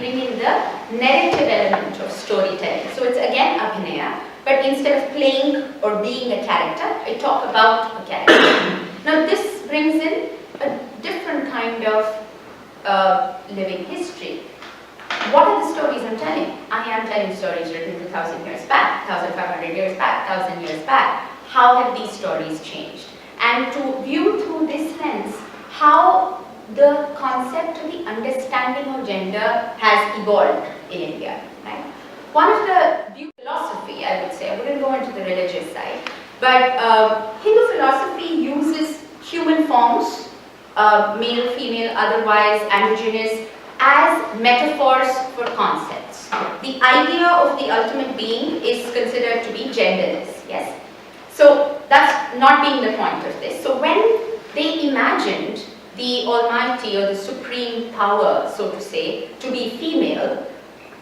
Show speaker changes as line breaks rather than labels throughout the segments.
bring in the narrative element of storytelling. So it's again Abhinaya, but instead of playing or being a character, I talk about a character. Now this brings in a different kind of living history. What are the stories I'm telling? I am telling stories written 2,000 years back, 1,500 years back, 1,000 years back. How have these stories changed? And to view through this lens, how the concept of the understanding of gender has evolved in India. Right? One of the view philosophy, I would say, I wouldn't go into the religious side, but Hindu philosophy uses human forms, male, female, otherwise, androgynous, as metaphors for concepts. The idea of the ultimate being is considered to be genderless, yes? So that's not being the point of this. So when they imagined the almighty or the supreme power, so to say, to be female,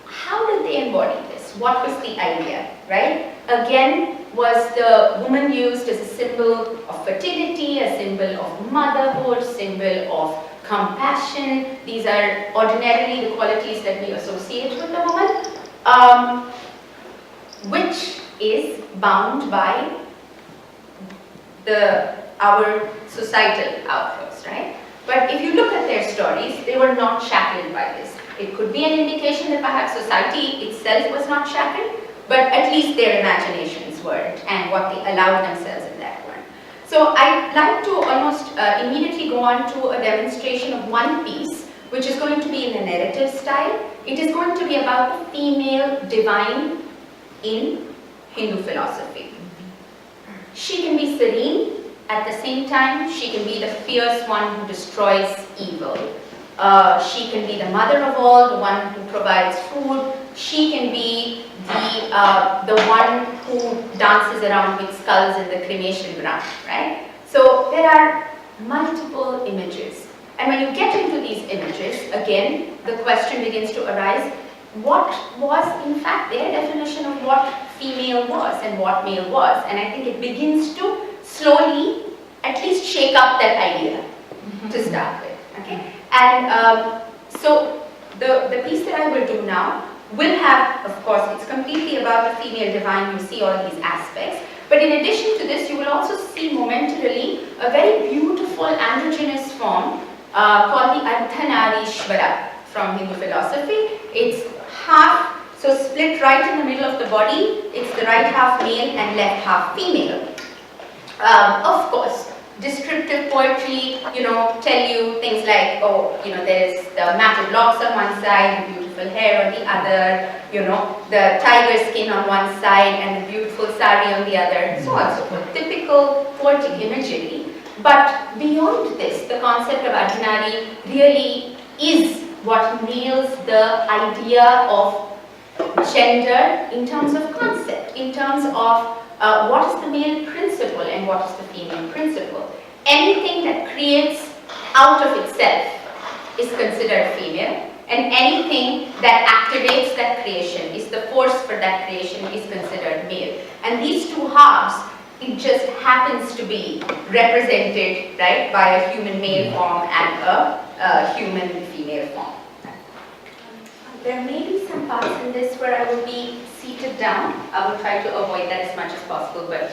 how did they embody this? What was the idea, right? Again, was the woman used as a symbol of fertility, a symbol of motherhood, symbol of compassion? These are ordinarily the qualities that we associate with the woman, which is bound by our societal outflows, right? But if you look at their stories, they were not shackled by this. It could be an indication that perhaps society itself was not shackled, but at least their imaginations weren't, and what they allowed themselves in that weren't. So I'd like to almost immediately go on to a demonstration of one piece, which is going to be in the narrative style. It is going to be about the female divine in Hindu philosophy. She can be serene, at the same time she can be the fierce one who destroys evil. She can be the mother of all, the one who provides food. She can be the one who dances around with skulls in the cremation ground, right? So there are multiple images. And when you get into these images, again, the question begins to arise, what was in fact their definition of what female was and what male was? And I think it begins to slowly at least shake up that idea to start with, okay? And so the piece that I will do now will have, of course, it's completely about the female divine. You see all these aspects. But in addition to this, you will also see momentarily a very beautiful androgynous form called the Ardhanarishvara from Hindu philosophy. It's half, so split right in the middle of the body. It's the right half male and left half female. Of course, descriptive poetry, tell you things like, oh, there is the matted locks on one side, the beautiful hair on the other, the tiger skin on one side and the beautiful sari on the other, so on so forth. Typical poetic imagery. But beyond this, the concept of Ardhanari really is what nails the idea of gender in terms of concept, in terms of what is the male principle and what is the female principle. Anything that creates out of itself is considered female, and anything that activates that creation, is the force for that creation, is considered male. And these two halves, it just happens to be represented, right, by a human male form and a human female form. There may be some parts in this where I will be seated down. I will try to avoid that as much as possible, but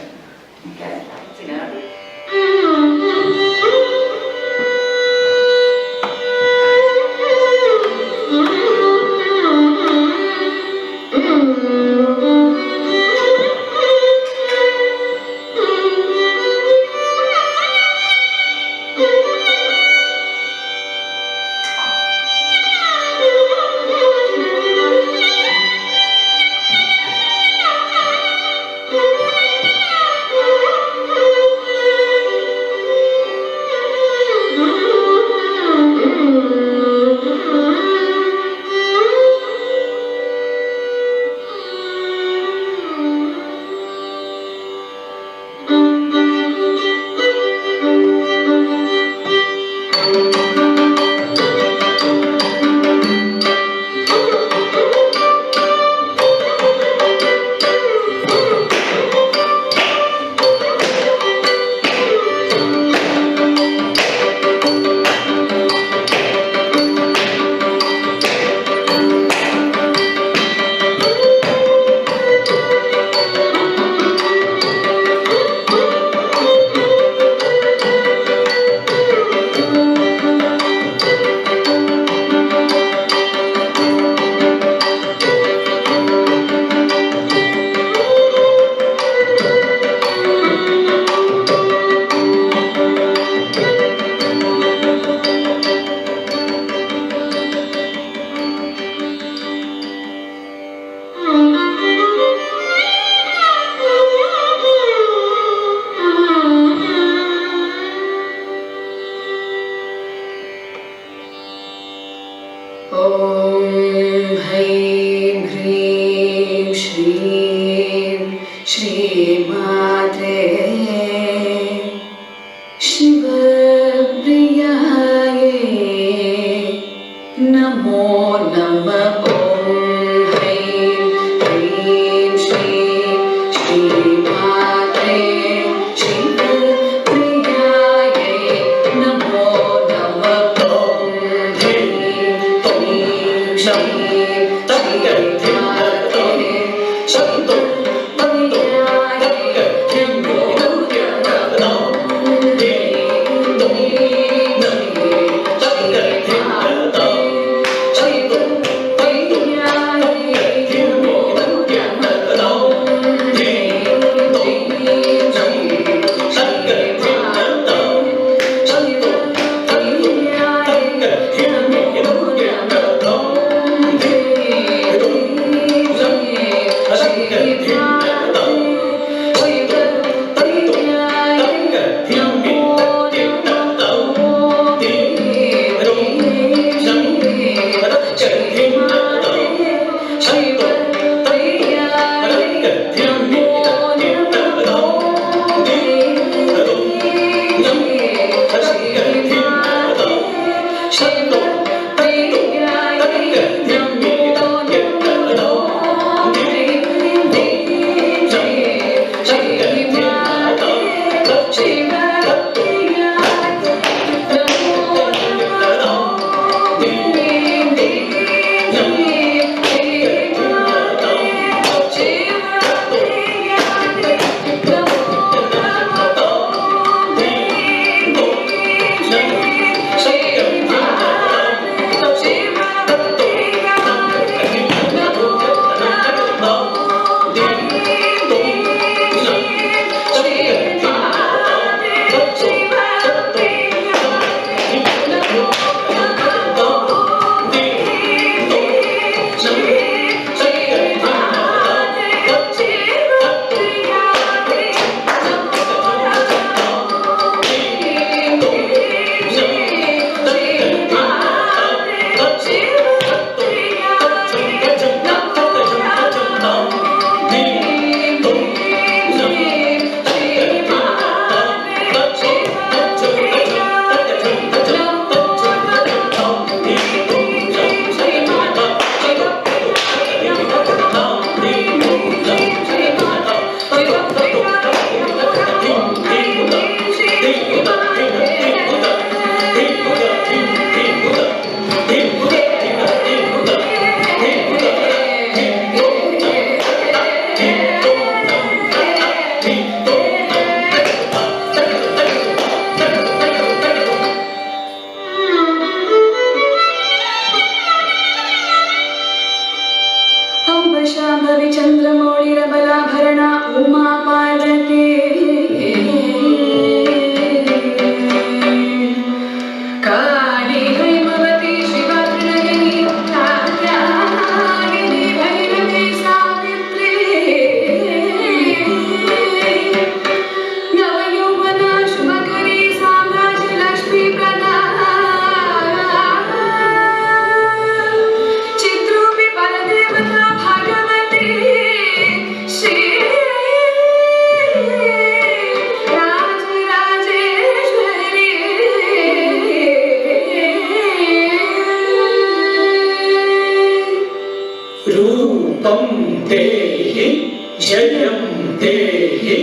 जयं देहि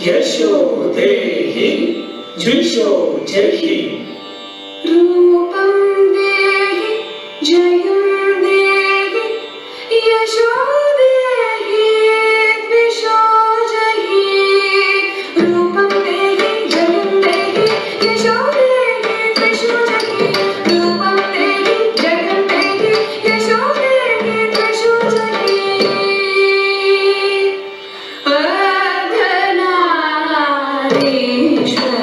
यशो देहि द्विषो जहि
रूपं देहि जयं देहि यशो देहि द्विषो जहि रूपं देहि जयं देहि यशो देहि द्विषो जहि रूपं देहि जयं देहि यशो देहि द्विषो जहि अर्धनारीश्वर